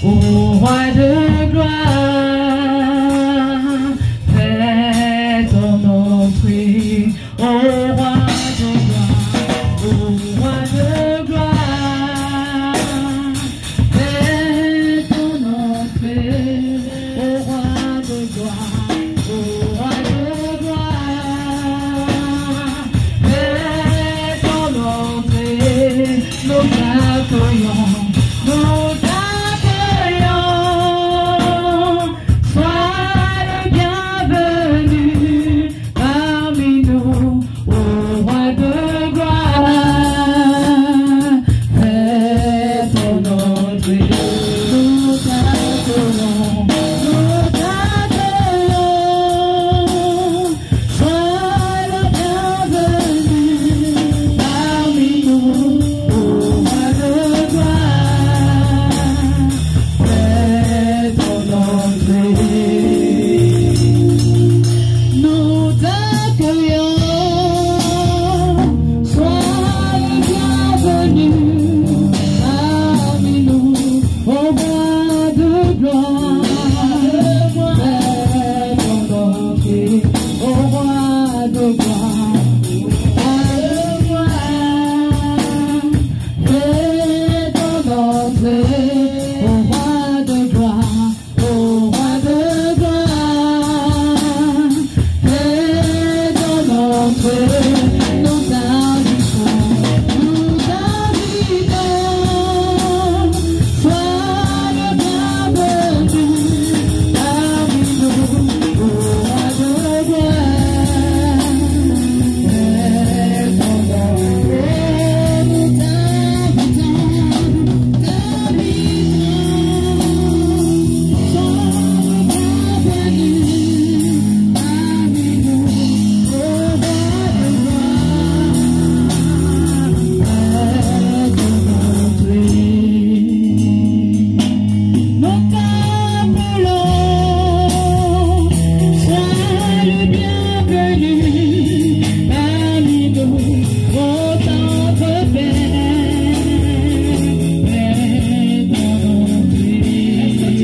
ô roi de gloire. Fais ton nom briller, ô roi de gloire, ô roi de gloire. Fais ton nom briller, ô roi de gloire, ô roi de gloire. Fais ton nom briller, nous t'accueillons, nous t'accueillons. Sois le bienvenu parmi nous, ô roi de gloire. Fais ton nom briller, nous t'accueillons, nous t'accueillons. Sois le bienvenu parmi nous, ô roi de gloire. Fais ton nom briller, nous t'accueillons. Sois le bienvenu parmi nous, ô roi de gloire. Fais ton nom briller, ô roi de gloire, roi de gloire. Fais ton nom briller, ô roi de gloire, ô roi de gloire. Fais ton nom briller, nous t'invitons, nous t'invitons. Sois le bienvenu parmi nous, ô roi de gloire. Fais ton nom briller, nous t'invitons,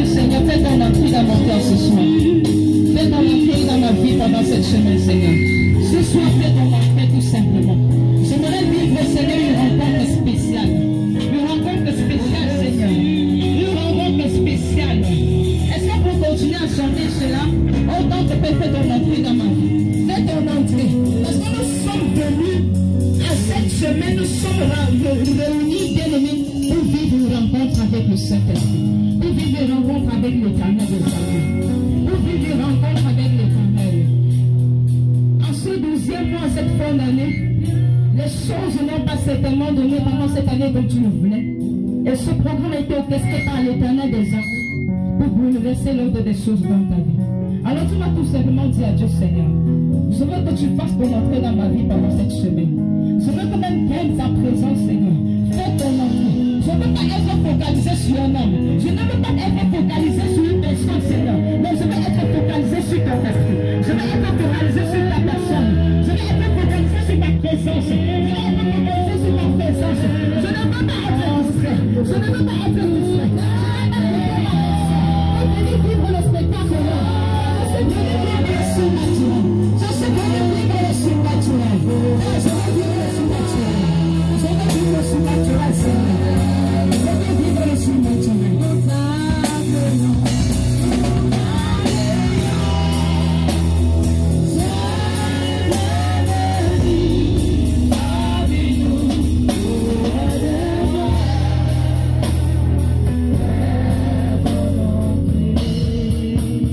Seigneur, fais ton entrée dans mon cœur ce soir. Fais ton entrée dans ma vie pendant cette semaine, Seigneur. Ce soir, fais ton entrée tout simplement. J'aimerais vivre, Seigneur, une rencontre spéciale. Une rencontre spéciale, Seigneur. Une rencontre spéciale. Est-ce qu'on peut continuer à chanter cela? Autant que peut faire ton entrée dans ma vie. Fais ton entrée. Parce que nous sommes venus à cette semaine, nous sommes réunis, bien-aimés, pour vivre une rencontre avec le Saint-Esprit. Pour vivre une rencontre avec l'Éternel des armées. Pour vivre une rencontre avec l'Éternel. En ce 12e mois, cette fin d'année, les choses n'ont pas certainement donné pendant cette année comme tu le voulais. Et ce programme a été orchestré par l'Éternel des armées pour bouleverser l'ordre des choses dans ta vie. Alors tu vas tout simplement dire à Dieu, Seigneur, je veux que tu fasses ton entrée dans ma vie pendant cette semaine. Je veux que même prenne ta présence, Seigneur. Fais ton entrée. Je ne veux pas être focalisé sur un homme. Je ne veux pas être focalisé sur une personne, Seigneur. Mais je veux être focalisé sur ton esprit. Je veux être focalisé sur ta personne. Je veux être focalisé sur ta présence. Je veux être focalisé sur ta présence. Je ne veux pas être distrait. Je ne veux pas être distrait. Je veux vivre le spectacle. Je veux vivre le surnaturel. Je sais que je veux vivre le surnaturel. Je veux vivre le surnaturel. Je veux vivre le surnaturel, Seigneur. Je veux vivre le surnaturel.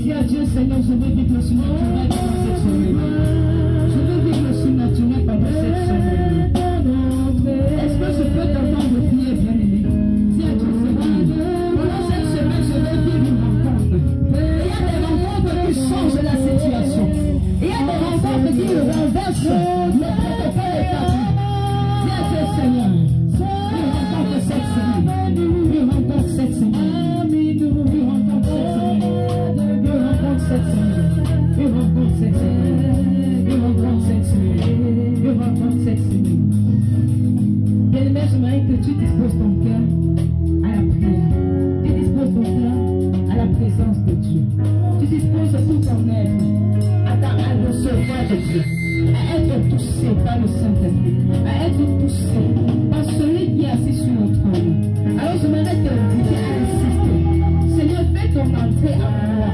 Dis à Dieu, Seigneur, je veux vivre le surnaturel pendant cette semaine. Je veux vivre le surnaturel pendant cette semaine. Est-ce que je peux t'entendre prier, bien-aimé? Dis à Dieu, Seigneur, pendant cette semaine, je veux vivre une rencontre. Il y a des rencontres qui changent la situation. Il y a des rencontres qui renversent le protocole établi. Dis à Dieu, Seigneur, une rencontre cette semaine. Une rencontre cette semaine. Une rencontre cette semaine. Une rencontre cette semaine. Une rencontre cette semaine. Une rencontre cette semaine. Bien-aimé, j'aimerais que tu disposes ton cœur à la prière. Tu disposes ton cœur à la présence de Dieu. Tu disposes tout ton être à recevoir de Dieu, à être touché par le Saint-Esprit, à être touché par celui qui est assis sur le trône. Alors j'aimerais t'inviter à insister. Seigneur, fais ton entrée à moi.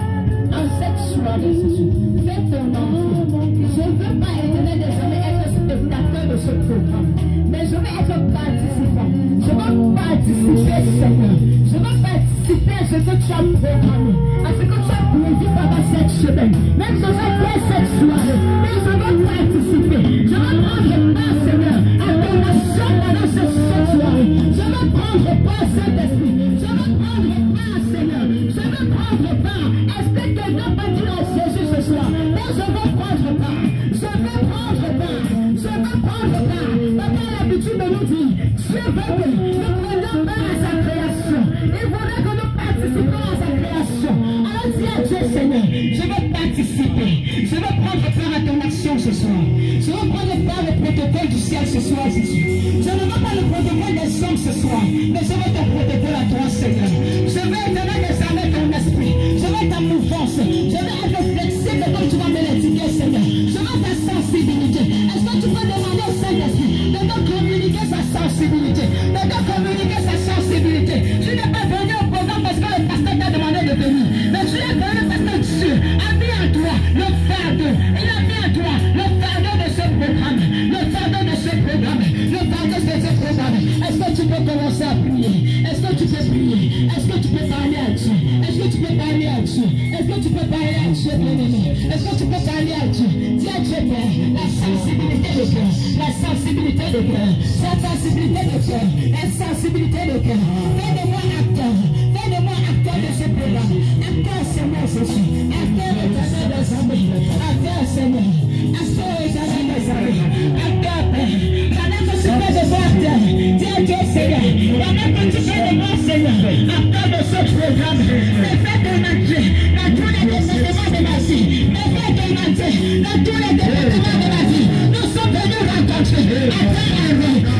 En cette soirée, Jésus, fais ton entrée. Je ne veux pas, Éternel des armées, être spectateur de ce programme, mais je veux être participant. Je veux participer, Seigneur. Je veux participer à ce que tu as programmé, à ce que tu as prévu pendant cette semaine. Même si je fais cette soirée, mais je veux participer. Je veux prendre part, Seigneur, à ton action pendant cette soirée. Je veux prendre part, Saint-Esprit. Je veux prendre part, Seigneur. Je veux prendre part. Est-ce que quelqu'un peut dire à Jésus ce soir? Mais je veux prendre part. Je veux prendre part. Je veux prendre part. Papa a l'habitude de nous dire, Dieu veut que nous prenions part à sa création. Il voudrait que nous participions à sa création. Alors dis à Dieu, Seigneur, je veux participer. Je veux prendre part à ton action ce soir. Je veux prendre part au protocole du ciel ce soir, Jésus. Je ne veux pas le protocole des hommes ce soir, mais je veux ton protocole à toi, Seigneur. Je veux éternel descendre ton esprit. Je veux ta mouvance. Je veux être flexible comme tu vas me l'indiquer, Seigneur. Je veux ta sensibilité. Est-ce que tu peux demander au Saint-Esprit de te communiquer sa sensibilité? De te communiquer sa sensibilité. Tu n'es pas venu au programme parce que le pasteur t'a demandé de venir. Mais tu es venu parce que Dieu a mis en toi le fardeau. Il a mis en toi le fardeau de ce programme. Le fardeau de ce programme. Le fardeau de ce programme. Est-ce que tu peux commencer à prier? Est-ce que tu peux prier? Est-ce que tu peux parler à Dieu? Est-ce que tu peux parler à Dieu? Est-ce que tu peux parler à Dieu, bien-aimé? Est-ce que tu peux parler à Dieu? Dis à Dieu, Père, la sensibilité de cœur. La sensibilité de cœur. La sensibilité de cœur. La sensibilité de cœur. Fais de moi acteur. Fais de moi acteur de ce programme. Acteur, Seigneur Jésus. Acteur éternel des armées. Acteur, Seigneur. Acteur éternel des armées. Acteur, Père. Pendant que tu fais de moi acteur, dis à Dieu, Seigneur. Pendant que tu fais de moi, Seigneur, acteur de ce programme, mais fais ton entrée dans tous les départements de ma vie. Mais fais ton entrée dans tous les départements de ma vie. Nous sommes venus rencontrer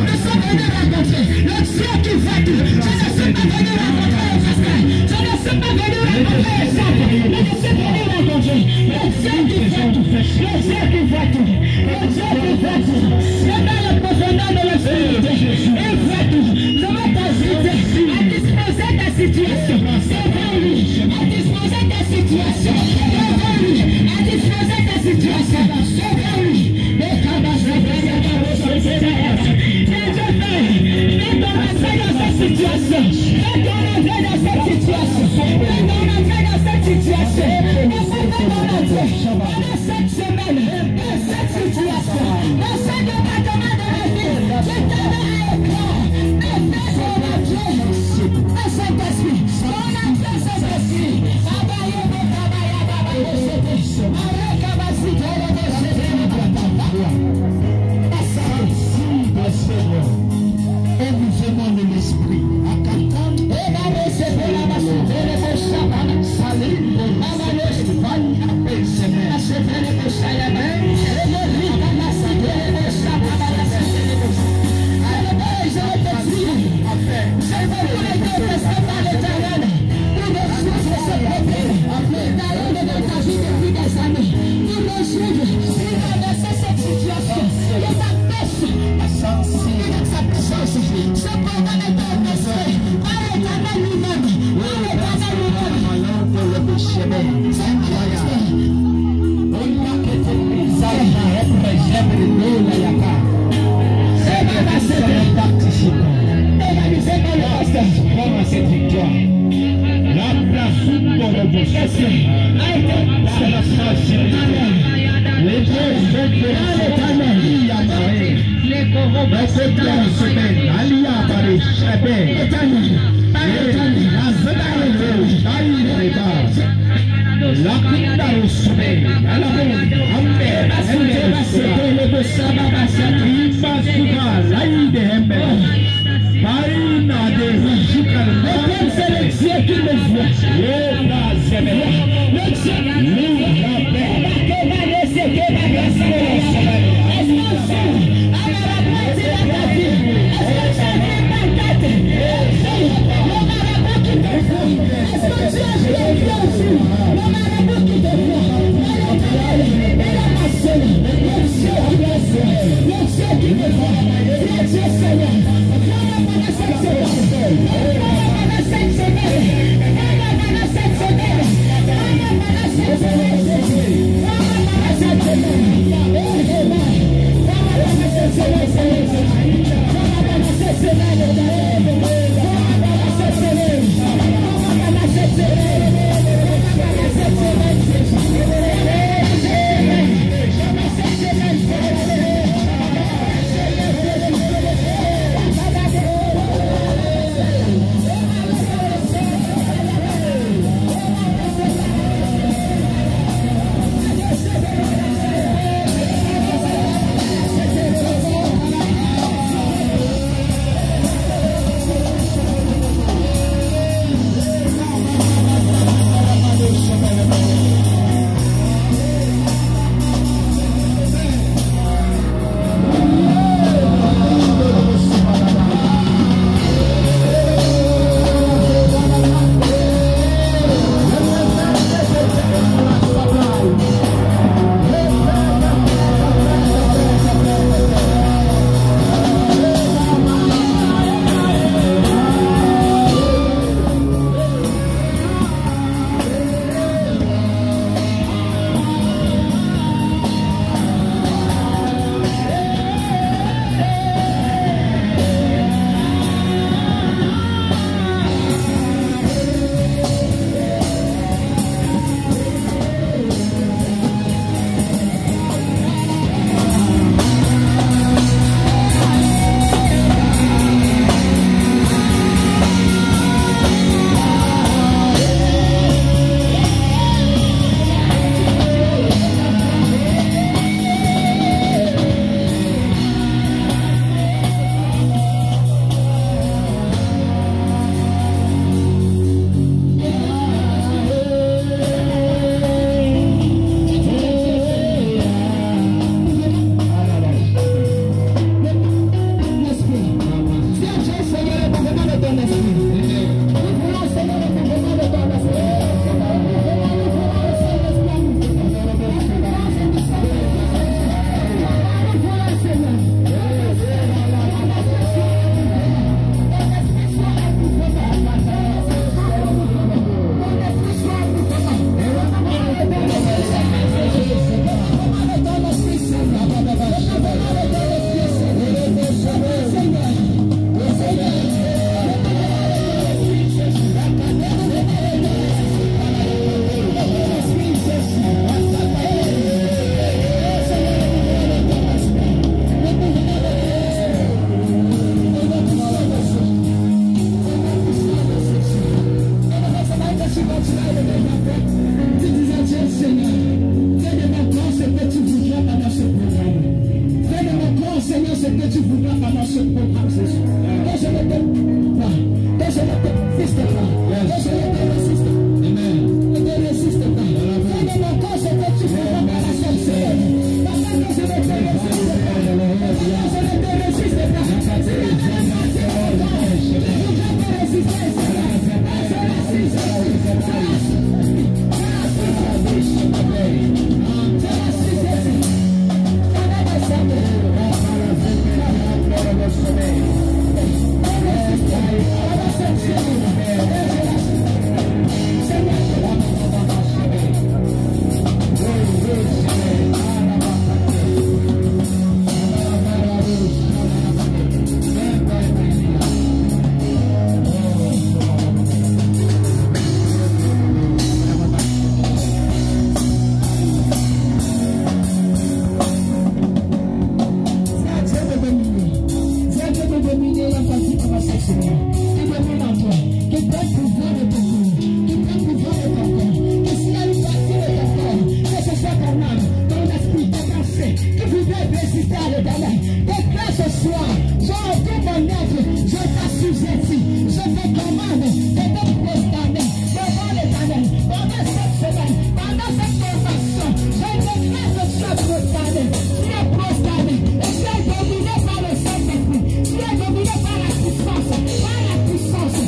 nous sommes venus rencontrer le Dieu qui va tout. Je ne suis pas venu rencontrer le pasteur. Je ne suis pas venu rencontrer situation. Devant-lui, à disposer ta situation. Devant-lui, à disposer ta situation. Devant-lui, les cabas, les situation. Mets-toi dans cette situation. Mets-toi dans cette situation. Dans cette semaine, dans cette situation, dans ce département de la vie, je t'avais à éclat. Mais fais ton Dieu. Mais Saint-Esprit, on a fait Saint-Esprit. Abaye, abaye, abaye, avec capacité de Seigneur. Et nous venons de l'esprit. prend pouvoir de ton corps, qui prend pouvoir de ton corps, que s'il y a une partie de ton corps, que ce soit ton âme, ton esprit, ta pensée, qui voudrait résister à l'éternel, déclare ce soir, j'entends mon œuvre, je t'assujettis, je te commande de te prosterner devant l'éternel, pendant cette semaine, pendant cette convention, je déclare que tu es prosterné, tu es prosterné, et tu es dominé par le Saint-Esprit, tu es dominé par la puissance, par la puissance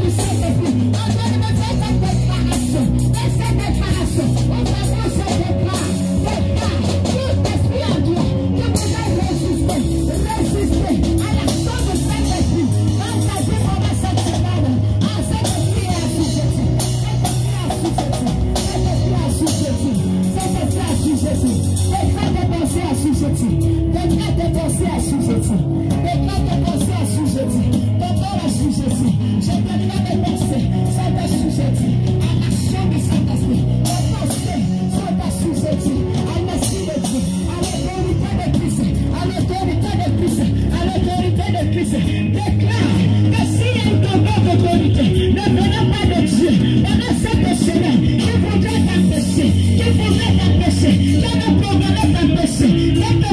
du Saint-Esprit. On doit me faire cette déclaration, et cette déclaration, on va voir cette déclaration, tout esprit en Dieu, que vous allez résister à l'action du Saint-Esprit, dans ta vie pendant cette semaine, à cet esprit est assujetti, cet esprit est assujetti, déclare tes pensées assujetties, déclare tes pensées assujetties, déclare tes pensées assujetties, ton corps assujetti, je déclare tes pensées, sont assujetties à l'action du Saint-Esprit, tes pensées sont assujetties à l'esprit de Dieu, à l'autorité de Christ, à l'autorité de Christ, à l'autorité de Christ. Déclare que s'il y a une quelconque autorité, ne venant pas de Dieu, pendant cette semaine, qui voudrait t'empêcher, qui voudrait t'empêcher, qui a programmé t'empêcher, de te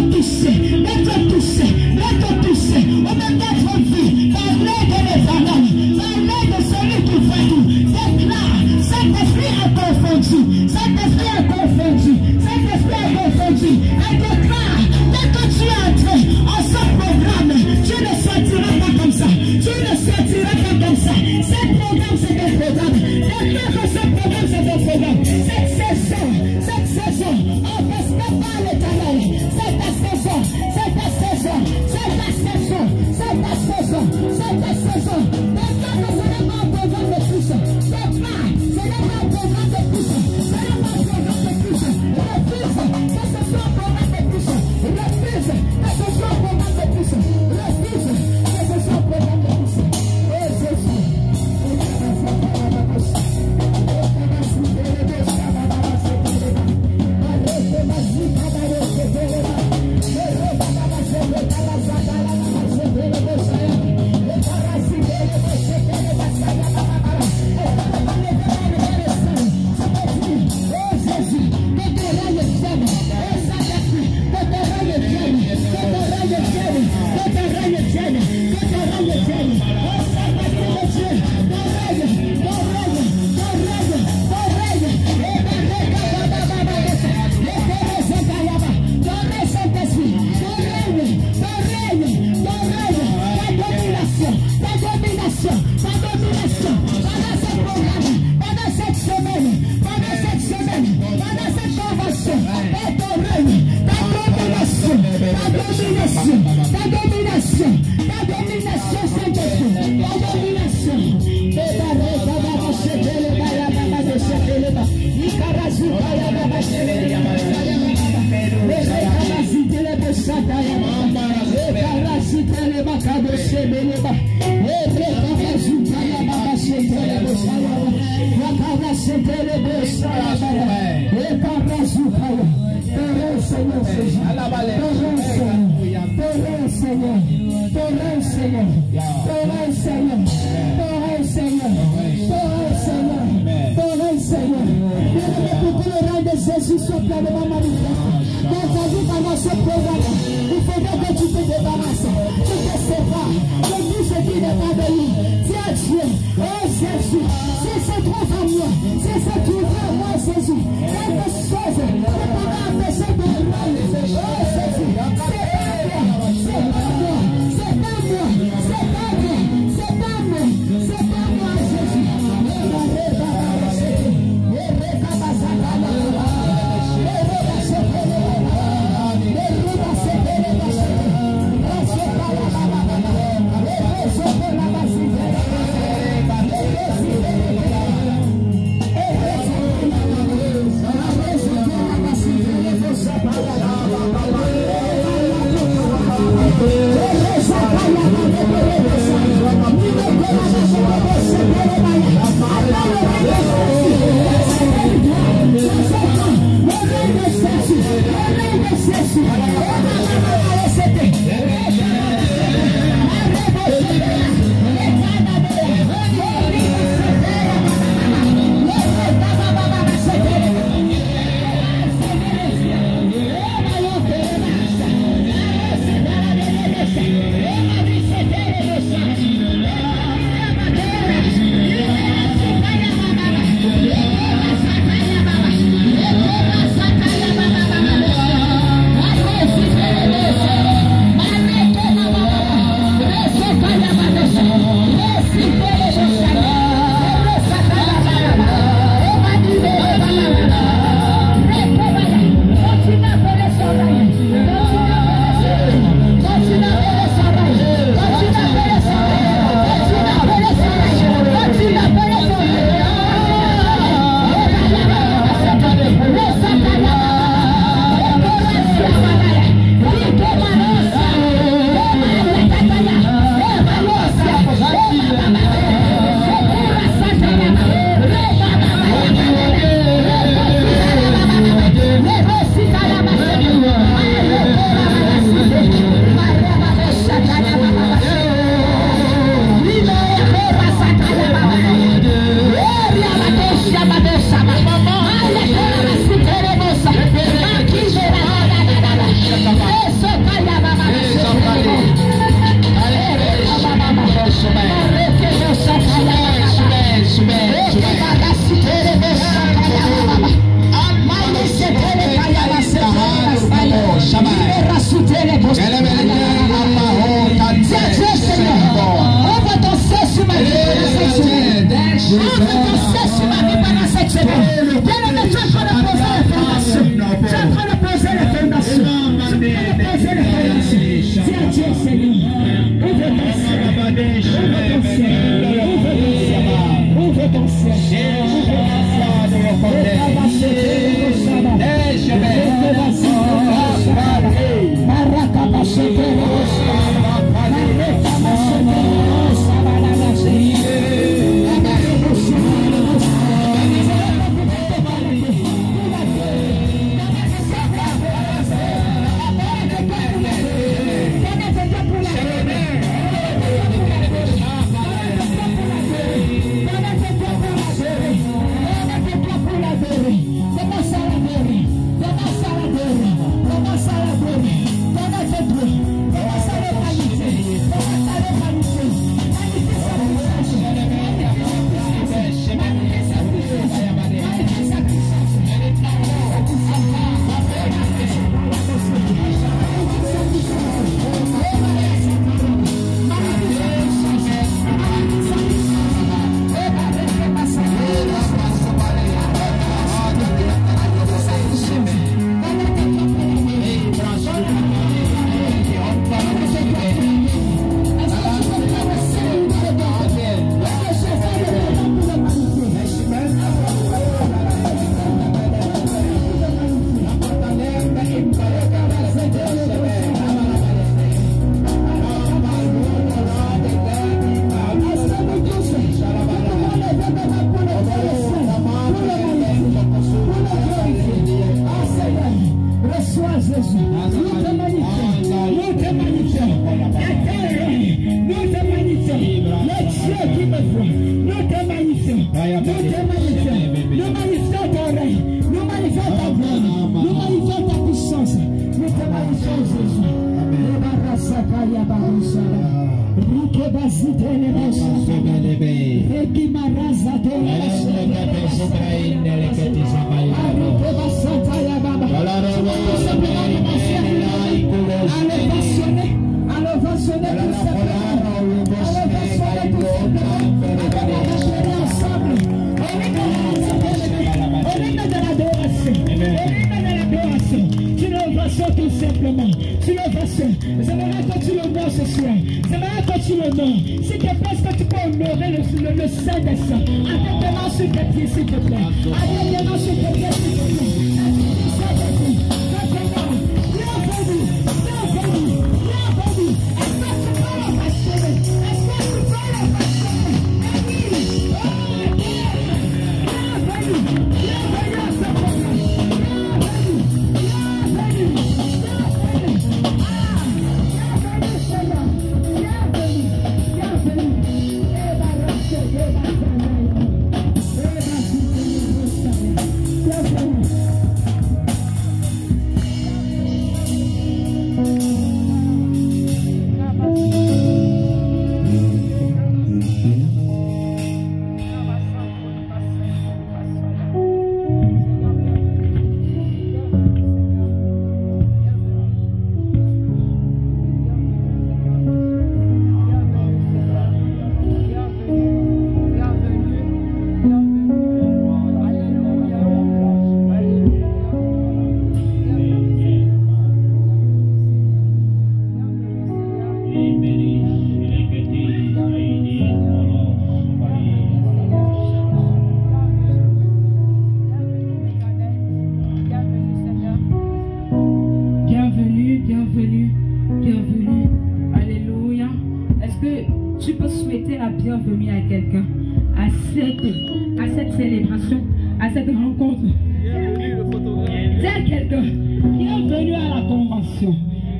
toucher, au même d'être vu, par l'aide de l'éternel, par l'aide de celui qui fait tout. Déclare, cet esprit est confondu, cet esprit est confondu, cet esprit est confondu. Elle déclare, dès que tu es entré en ce programme, tu ne sortiras pas comme ça, tu ne sortiras pas comme ça. Ce programme, c'est un programme. Déclare que ce programme, c'est un programme. Cette saison, on ne passe pas par l'éternel. C'est ta saison, c'est ta saison, c'est ta saison, c'est ta saison, c'est ta saison. Déclare que ce n'est pas un programme de plus. Déclare, ce n'est pas un programme de plus. Ce n'est pas un programme de plus. Refuse que ce soit un programme de plus. Refuse que ce soit un programme de plus. Refuse que ce soit un programme de plus. Oh Jésus. Jésus soit pleinement manifesté dans ta vie pendant ce programme. Il faudrait que tu te débarrasses, tu te sépares de tout ce qui n'est pas de lui. Dis à Dieu, oh Jésus, si c'est trop à moi, si c'est trouvé à moi, Jésus, quelque chose que pourra empêcher de réaliser. Oh Jésus, c'est pas moi, c'est pas moi, c'est pas moi, c'est pas moi, c'est pas moi, c'est pas moi, Jésus. qui me voient, nous te magnifions. Nous te magnifions. Nous magnifions ton règne. Nous magnifions ta gloire. Nous magnifions ta puissance. Nous te magnifions, Jésus. Allons passionner tout ensemble. On est dans l'adoration. Tu nous vas tout simplement. Tu nous vas. J'aimerais que tu le vois ce soir. J'aimerais que tu le vois. Si tu penses que tu peux honorer le Saint des Saints, avec tes mains sur tes pieds, s'il te plaît. Avec tes mains sur tes pieds, s'il te plaît.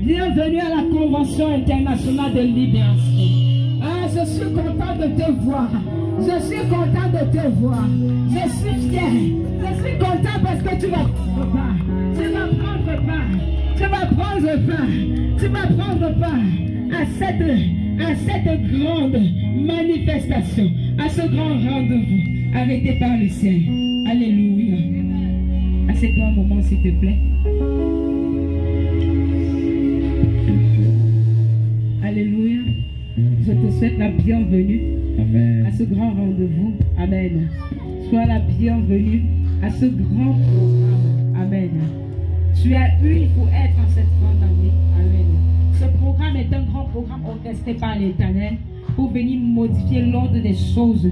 Bienvenue à la Convention internationale de libération. Ah, je suis content de te voir. Je suis content de te voir. Je suis fier. Je suis content parce que tu vas prendre part. Tu vas prendre part. Tu vas prendre part. Tu vas prendre part à cette grande manifestation, à ce grand rendez-vous arrêté par le ciel. Alléluia. Assieds-toi un moment, s'il te plaît. Alléluia. Je te souhaite la bienvenue. Amen. À ce grand rendez-vous. Amen. Sois la bienvenue à ce grand programme. Amen. Tu as eu, il faut être en cette grande année. Amen. Ce programme est un grand programme orchestré par l'Éternel pour venir modifier l'ordre des choses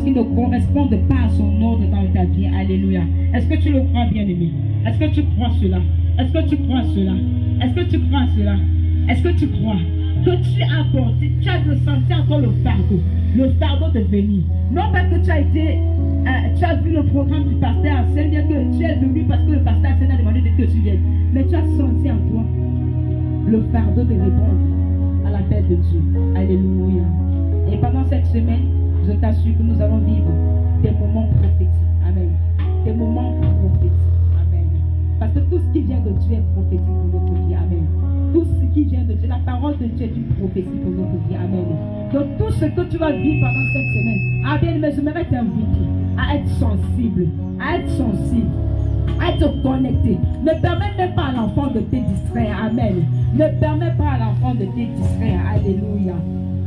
qui ne correspondent pas à son ordre dans ta vie. Alléluia. Est-ce que tu le crois, bien-aimé? Est-ce que tu crois cela? Est-ce que tu crois cela? Est-ce que tu crois cela? Est-ce que tu crois que tu as porté, tu as ressenti encore le fardeau de venir? Non pas que tu as vu le programme du pasteur Arsène, bien que tu es venu parce que le pasteur Arsène a demandé que tu viennes, mais tu as senti en toi le fardeau de répondre à l'appel de Dieu. Alléluia. Et pendant cette semaine, je t'assure que nous allons vivre des moments prophétiques. Amen. Des moments prophétiques. Amen. Parce que tout ce qui vient de Dieu est prophétique pour notre vie. Amen. Tout ce qui vient de Dieu, la parole de Dieu est une prophétie pour notre vie. Amen. Donc tout ce que tu vas vivre pendant cette semaine, Amen, mais je m'aimerais t'inviter à être sensible, à être connecté. Ne permets même pas à l'enfant de te distraire. Amen. Ne permets pas à l'enfant de te distraire. Alléluia.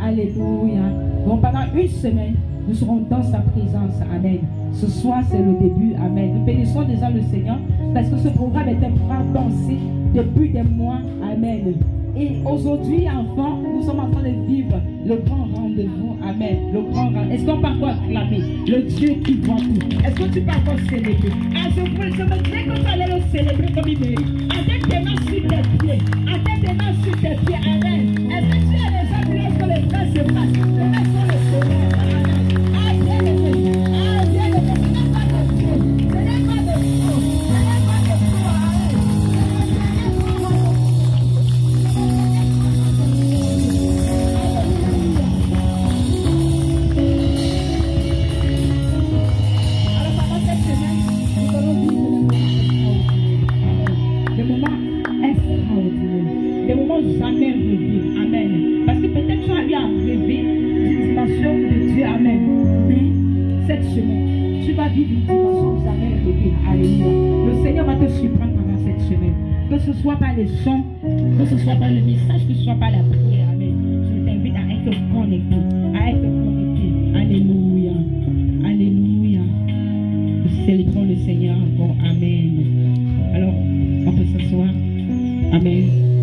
Alléluia. Donc pendant une semaine, nous serons dans sa présence. Amen. Ce soir, c'est le début. Amen. Nous bénissons déjà le Seigneur parce que ce programme est un programme pensé depuis des mois. Amen. Et aujourd'hui, enfants, nous sommes en train de vivre le grand rendez-vous. Amen. Le grand rendez-vous. Est-ce qu'on peut encore acclamer le Dieu qui voit tout? Est-ce que tu peux encore célébrer? Je me disais que tu allais le célébrer comme il mérite. Avec tes mains sur tes pieds. Avec tes mains sur tes pieds. Amen. Est-ce que tu as déjà vu lorsque les frères se passent? Les frères sont le Seigneur. cette semaine, tu vas vivre une dimension jamais répétée. Alléluia. Le Seigneur va te surprendre pendant cette semaine. Que ce soit par les sons, que ce soit par le message, que ce soit par la prière. Amen. Je t'invite à être connecté. À être connecté. Alléluia. Alléluia. Nous célébrons le Seigneur encore. Amen. Alors, on peut s'asseoir. Amen.